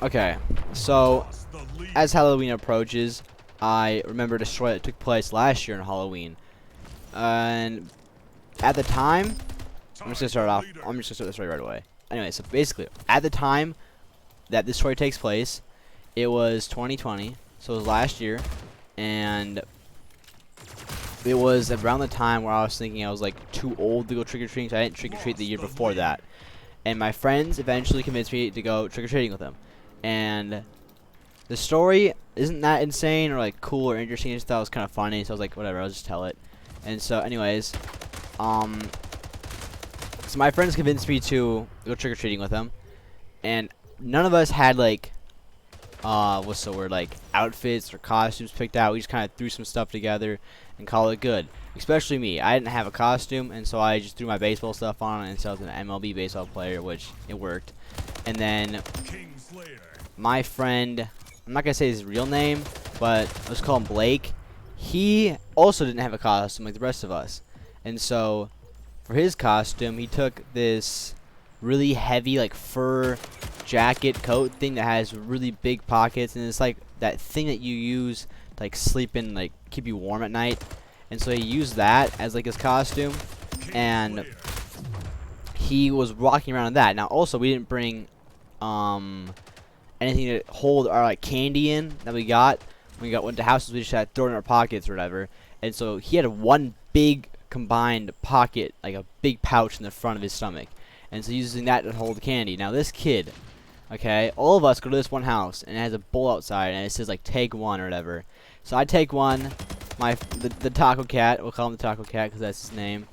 Okay, so as Halloween approaches, I remember a story that took place last year on Halloween. And at the time, I'm just gonna start the story right away. Anyway, so basically, at the time that this story takes place, it was 2020, so it was last year, and it was around the time where I was thinking I was like too old to go trick-or-treating, so I didn't trick-or-treat the year before that. And my friends eventually convinced me to go trick-or-treating with them. And the story isn't that insane or like cool or interesting. I just thought it was kind of funny, so I was like, whatever, I'll just tell it. And so, anyways, so my friends convinced me to go trick-or-treating with them, and none of us had like, what's the word, like outfits or costumes picked out. We just kind of threw some stuff together and called it good. Especially me. I didn't have a costume, and so I just threw my baseball stuff on, and so I was an MLB baseball player, which it worked. And then my friend, I'm not gonna say his real name, but let's call him Blake. He also didn't have a costume like the rest of us, and so for his costume, he took this really heavy like fur jacket coat thing that has really big pockets, and it's like that thing that you use to like sleep in, like keep you warm at night. And so he used that as like his costume, and he was walking around in that. Now also we didn't bring anything to hold our like candy in that we got when we went to houses. We just had to throw it in our pockets or whatever. And so he had one big combined pocket, like a big pouch in the front of his stomach, and so using that to hold the candy. Now this kid, okay, all of us go to this one house, and it has a bowl outside, and it says like take one or whatever. So I take one. The Taco Cat, we'll call him the Taco Cat because that's his name.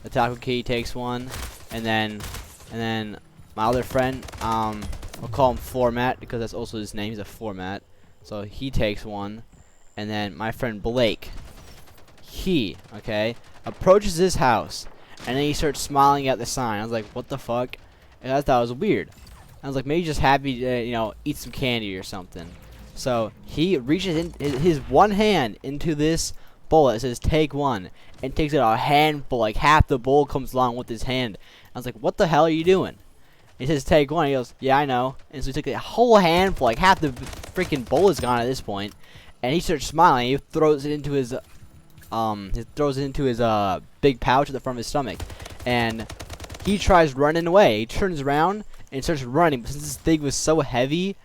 The Taco Cat takes one, and then my other friend, we'll call him Floor Mat because that's also his name. He's a floor mat. So he takes one, and then my friend Blake, he, okay, approaches his house, and then he starts smiling at the sign. I was like, what the fuck? And I thought it was weird. I was like, maybe just happy to, you know, eat some candy or something. So he reaches in his one hand into this bowl that says take one, and takes it a handful, like half the bowl comes along with his hand. I was like, what the hell are you doing? He says take one. He goes, yeah, I know. And so he took a whole handful, like half the freaking bowl is gone at this point, and he starts smiling. He throws it into his big pouch at the front of his stomach, and he tries running away. He turns around and starts running, but since this thing was so heavy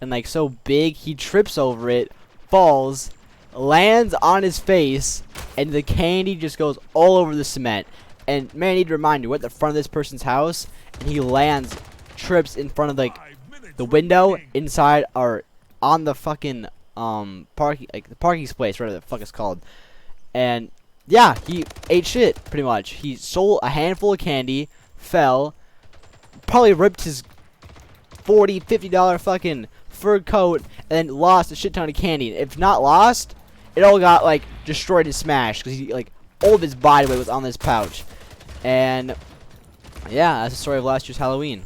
and like so big, he trips over it, falls, lands on his face, and the candy just goes all over the cement. And man, I need to remind you, we're at the front of this person's house, and he lands, trips in front of like the window inside or on the fucking parking, like the parking space, whatever the fuck it's called. And yeah, he ate shit pretty much. He stole a handful of candy, fell, probably ripped his $40-50 fucking fur coat, and then lost a shit ton of candy. If not lost, it all got like destroyed and smashed because he like all of his body weight was on this pouch. And yeah, that's the story of last year's Halloween.